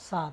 7,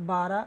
12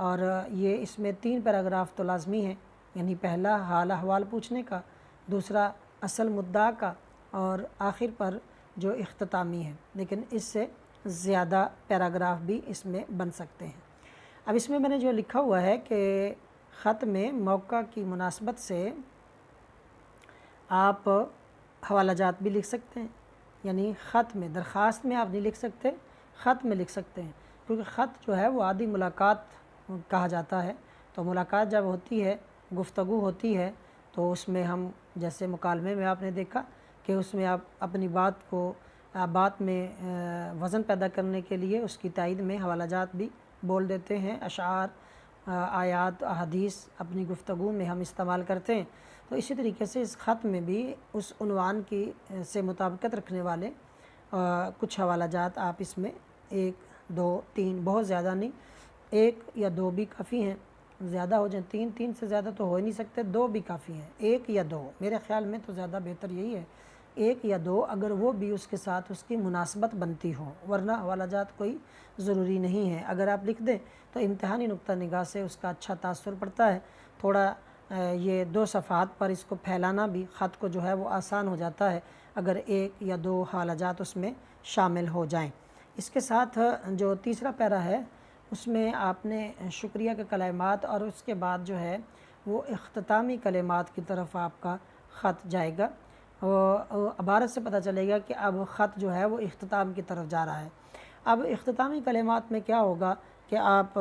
اور یہ اس میں 3 پیراگراف تو لازمی ہیں، یعنی پہلا حال احوال پوچھنے کا، دوسرا اصل مدعا کا، اور آخر پر جو اختتامی ہے، لیکن اس سے زیادہ پیراگراف بھی اس میں بن سکتے ہیں۔ اب اس میں نے جو لکھا ہوا ہے کہ خط میں موقع کی مناسبت سے آپ حوالہ جات بھی لکھ سکتے ہیں، یعنی خط میں، درخواست میں آپ نہیں لکھ سکتے، خط میں لکھ سکتے ہیں، کیونکہ خط جو ہے وہ عادی ملاقات کہا جاتا ہے۔ تو ملاقات جب ہوتی ہے، گفتگو ہوتی ہے، تو اس میں ہم جیسے مکالمے میں آپ نے دیکھا کہ اس میں آپ اپنی بات میں وزن پیدا کرنے کے لیے اس کی تائید میں حوالہ جات بھی بول دیتے ہیں، اشعار، آیات، احادیث اپنی گفتگو میں ہم استعمال کرتے ہیں۔ تو اسی طریقے سے اس خط میں بھی اس عنوان کی سے مطابقت رکھنے والے کچھ حوالہ جات آپ اس میں 1 2 3، بہت زیادہ نہیں، 1 یا 2 بھی کافی ہیں، زیادہ ہو جائیں 3 سے زیادہ تو ہو ہی نہیں سکتے، 2 بھی کافی ہیں، 1 یا 2 میرے خیال میں تو زیادہ بہتر یہی ہے، 1 یا 2، اگر وہ بھی اس کے ساتھ اس کی مناسبت بنتی ہو، ورنہ حوالہ جات کوئی ضروری نہیں ہے۔ اگر آپ لکھ دیں تو امتحانی نقطہ نگاہ سے اس کا اچھا تاثر پڑتا ہے، تھوڑا یہ 2 صفحات پر اس کو پھیلانا بھی خط کو جو ہے وہ آسان ہو جاتا ہے اگر 1 یا 2 حوالہ جات اس میں شامل ہو جائیں۔ اس کے ساتھ جو تیسرا پیرا ہے اس میں آپ نے شکریہ کے کلمات اور اس کے بعد جو ہے وہ اختتامی کلمات کی طرف آپ کا خط جائے گا، عبارت سے پتہ چلے گا کہ اب خط جو ہے وہ اختتام کی طرف جا رہا ہے۔ اب اختتامی کلمات میں کیا ہوگا کہ آپ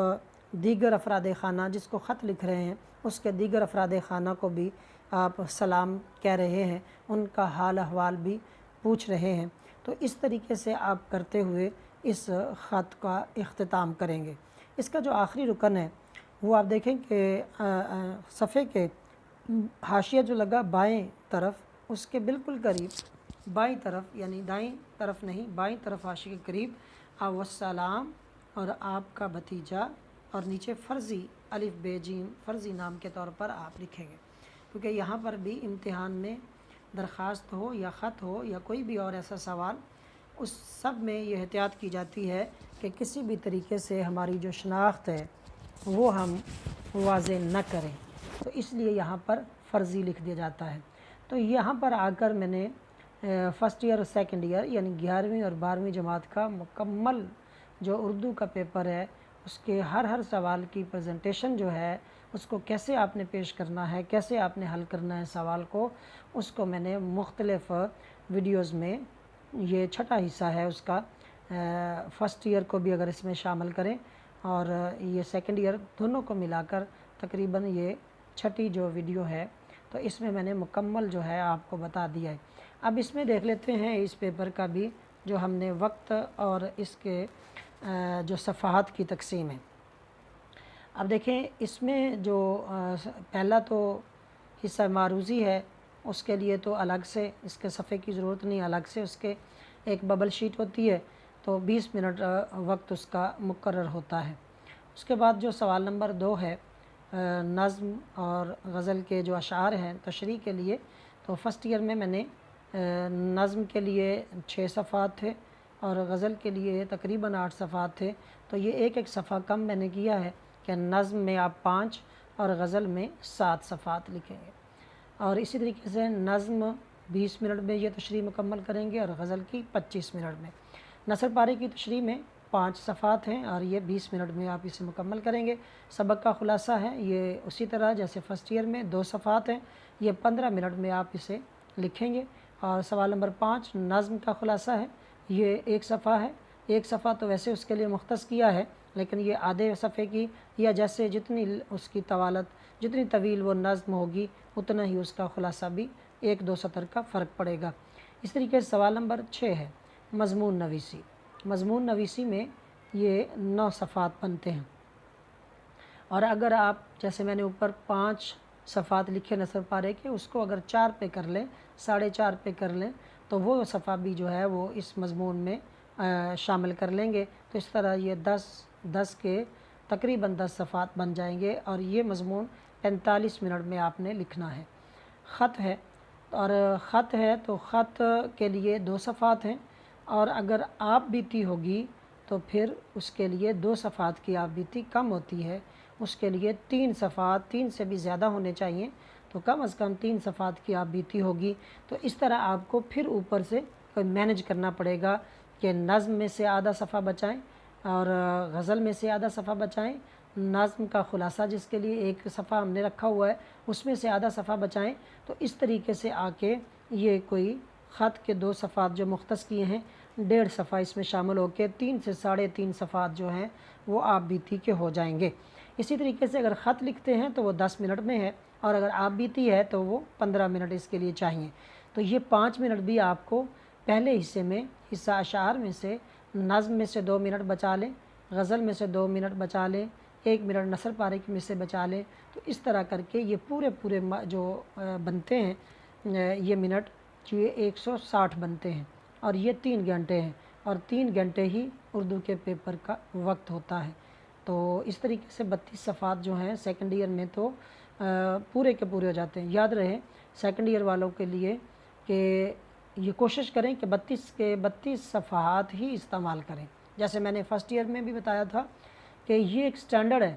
دیگر افراد خانہ جس کو خط لکھ رہے ہیں اس کے دیگر افراد خانہ کو بھی آپ سلام کہہ رہے ہیں، ان کا حال احوال بھی پوچھ رہے ہیں۔ تو اس طریقے سے آپ کرتے ہوئے اس خط کا اختتام کریں گے۔ اس کا جو آخری رکن ہے وہ آپ دیکھیں کہ صفحے کے حاشیہ جو لگا بائیں طرف، اس کے بالکل قریب بائیں طرف، یعنی دائیں طرف نہیں، بائیں طرف حاشیے کے قریب آپ والسلام اور آپ کا بھتیجا اور نیچے فرضی الف ب جیم فرضی نام کے طور پر آپ لکھیں گے، کیونکہ یہاں پر بھی امتحان میں درخواست ہو یا خط ہو یا کوئی بھی اور ایسا سوال، اس سب میں یہ احتیاط کی جاتی ہے کہ کسی بھی طریقے سے ہماری جو شناخت ہے وہ ہم واضح نہ کریں، تو اس لیے یہاں پر فرضی لکھ دیا جاتا ہے۔ تو یہاں پر آ کر میں نے فرسٹ ایئر اور سیکنڈ ایئر یعنی 11ویں اور 12ویں جماعت کا مکمل جو اردو کا پیپر ہے اس کے ہر سوال کی پریزنٹیشن جو ہے اس کو کیسے آپ نے پیش کرنا ہے، کیسے آپ نے حل کرنا ہے سوال کو، اس کو میں نے مختلف ویڈیوز میں، یہ چھٹا حصہ ہے اس کا، فرسٹ ایئر کو بھی اگر اس میں شامل کریں اور یہ سیکنڈ ایئر دونوں کو ملا کر تقریباً یہ چھٹی جو ویڈیو ہے، تو اس میں نے مکمل جو ہے آپ کو بتا دیا ہے۔ اب اس میں دیکھ لیتے ہیں اس پیپر کا بھی جو ہم نے وقت اور اس کے جو صفحات کی تقسیم ہے۔ اب دیکھیں اس میں جو پہلا تو حصہ معروضی ہے، اس کے لیے تو الگ سے اس کے صفحے کی ضرورت نہیں، الگ سے اس کے ایک ببل شیٹ ہوتی ہے، تو 20 منٹ وقت اس کا مقرر ہوتا ہے۔ اس کے بعد جو سوال نمبر 2 ہے، نظم اور غزل کے جو اشعار ہیں تشریح کے لیے، تو فرسٹ ایئر میں نے نظم کے لیے 6 صفحات تھے اور غزل کے لیے تقریباً 8 صفحات تھے، تو یہ ایک صفحہ کم میں نے کیا ہے کہ نظم میں آپ 5 اور غزل میں 7 صفحات لکھیں گے، اور اسی طریقے سے نظم 20 منٹ میں یہ تشریح مکمل کریں گے اور غزل کی 25 منٹ میں۔ نثر پارے کی تشریح میں 5 صفحات ہیں اور یہ 20 منٹ میں آپ اسے مکمل کریں گے۔ سبق کا خلاصہ ہے یہ اسی طرح جیسے فرسٹ ایئر میں 2 صفحات ہیں، یہ 15 منٹ میں آپ اسے لکھیں گے، اور سوال نمبر 5 نظم کا خلاصہ ہے، یہ 1 صفحہ ہے، 1 صفحہ تو ویسے اس کے لیے مختص کیا ہے لیکن یہ آدھے صفحے کی یا جیسے جتنی اس کی طوالت جتنی طویل وہ نظم ہوگی اتنا ہی اس کا خلاصہ بھی 1-2 سطر کا فرق پڑے گا۔ اس طریقے سے سوال نمبر 6 ہے مضمون نویسی۔ مضمون نویسی میں یہ 9 صفحات بنتے ہیں، اور اگر آپ جیسے میں نے اوپر 5 صفحات لکھے نثر پارے کے، اس کو اگر 4 پہ کر لیں، 4.5 پہ کر لیں تو وہ صفحہ بھی جو ہے وہ اس مضمون میں شامل کر لیں گے، تو اس طرح یہ 10 کے تقریباً 10 صفحات بن جائیں گے، اور یہ مضمون 45 منٹ میں آپ نے لکھنا ہے۔ خط ہے، اور خط ہے تو خط کے لیے 2 صفحات ہیں، اور اگر آپ بیتی ہوگی تو پھر اس کے لیے 2 صفحات کی آپ بیتی کم ہوتی ہے، اس کے لیے 3 صفحات، 3 سے بھی زیادہ ہونے چاہیے، تو کم از کم 3 صفحات کی آپ بیتی ہوگی۔ تو اس طرح آپ کو پھر اوپر سے مینج کرنا پڑے گا کہ نظم میں سے آدھا صفحہ بچائیں اور غزل میں سے آدھا صفحہ بچائیں، نظم کا خلاصہ جس کے لیے 1 صفحہ ہم نے رکھا ہوا ہے اس میں سے آدھا صفحہ بچائیں۔ تو اس طریقے سے آ کے یہ کوئی خط کے 2 صفحات جو مختص کیے ہیں، 1.5 صفحہ اس میں شامل ہو کے 3 سے 3.5 صفحات جو ہیں وہ آپ بیتی کے ہو جائیں گے۔ اسی طریقے سے اگر خط لکھتے ہیں تو وہ 10 منٹ میں ہے، اور اگر آپ بیتی ہے تو وہ 15 منٹ اس کے لیے چاہیے۔ تو یہ 5 منٹ بھی آپ کو پہلے حصے میں، حصہ اشعار میں سے نظم میں سے 2 منٹ بچا لیں، غزل میں سے 2 منٹ بچا لیں، 1 منٹ نثر پارے میں سے بچا لیں۔ تو اس طرح کر کے یہ پورے جو بنتے ہیں یہ منٹ، یہ 160 بنتے ہیں، اور یہ 3 گھنٹے ہیں، اور 3 گھنٹے ہی اردو کے پیپر کا وقت ہوتا ہے۔ تو اس طریقے سے 32 صفحات جو ہیں سیکنڈ ایئر میں تو پورے کے پورے ہو جاتے ہیں۔ یاد رہے سیکنڈ ایئر والوں کے لیے کہ یہ کوشش کریں کہ 32 صفحات ہی استعمال کریں۔ جیسے میں نے فرسٹ ایئر میں بھی بتایا تھا کہ یہ ایک سٹینڈرڈ ہے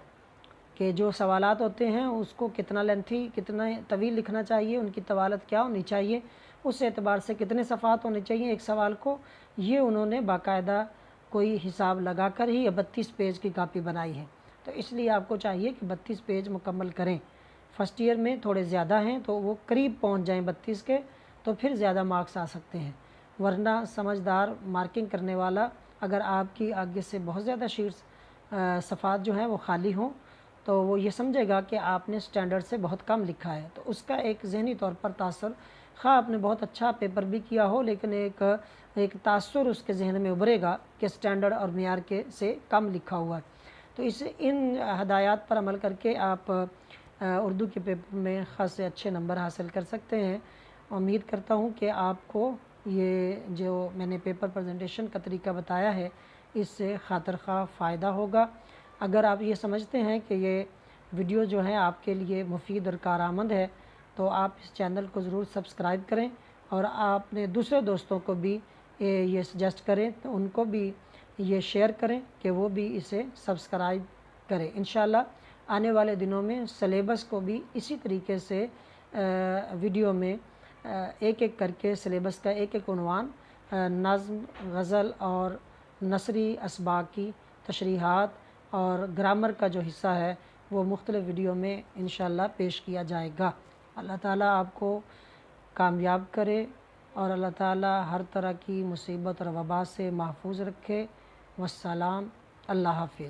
کہ جو سوالات ہوتے ہیں اس کو کتنا لینتھی، کتنا طویل لکھنا چاہیے، ان کی طوالت کیا ہونی چاہیے، اس اعتبار سے کتنے صفحات ہونے چاہیے ایک سوال کو، یہ انہوں نے باقاعدہ کوئی حساب لگا کر ہی 32 پیج کی کاپی بنائی ہے۔ تو اس لیے آپ کو چاہیے کہ 32 پیج مکمل کریں۔ فرسٹ ایئر میں تھوڑے زیادہ ہیں تو وہ قریب پہنچ جائیں 32 کے، تو پھر زیادہ مارکس آ سکتے ہیں۔ ورنہ سمجھدار مارکنگ کرنے والا اگر آپ کی آگے سے بہت زیادہ شیٹس صفحات جو ہیں وہ خالی ہوں تو وہ یہ سمجھے گا کہ آپ نے سٹینڈرڈ سے بہت کم لکھا ہے، تو اس کا ایک ذہنی طور پر تاثر، خواہ آپ نے بہت اچھا پیپر بھی کیا ہو لیکن ایک تاثر اس کے ذہن میں ابھرے گا کہ سٹینڈرڈ اور معیار کے سے کم لکھا ہوا ہے۔ تو ان ہدایات پر عمل کر کے آپ اردو کے پیپر میں خاصے اچھے نمبر حاصل کر سکتے ہیں۔ امید کرتا ہوں کہ آپ کو یہ جو میں نے پیپر پریزنٹیشن کا طریقہ بتایا ہے اس سے خاطر خواہ فائدہ ہوگا۔ اگر آپ یہ سمجھتے ہیں کہ یہ ویڈیو جو ہے آپ کے لیے مفید اور کارآمد ہے تو آپ اس چینل کو ضرور سبسکرائب کریں، اور آپ اپنے دوسرے دوستوں کو بھی یہ سجیسٹ کریں، تو ان کو بھی یہ شیئر کریں کہ وہ بھی اسے سبسکرائب کریں۔ انشاءاللہ آنے والے دنوں میں سلیبس کو بھی اسی طریقے سے ویڈیو میں ایک ایک کر کے سلیبس کا ایک ایک عنوان، نظم، غزل اور نثری اسباق کی تشریحات اور گرامر کا جو حصہ ہے وہ مختلف ویڈیو میں انشاءاللہ پیش کیا جائے گا۔ اللہ تعالیٰ آپ کو کامیاب کرے، اور اللہ تعالیٰ ہر طرح کی مصیبت اور وبا سے محفوظ رکھے۔ والسلام، اللہ حافظ۔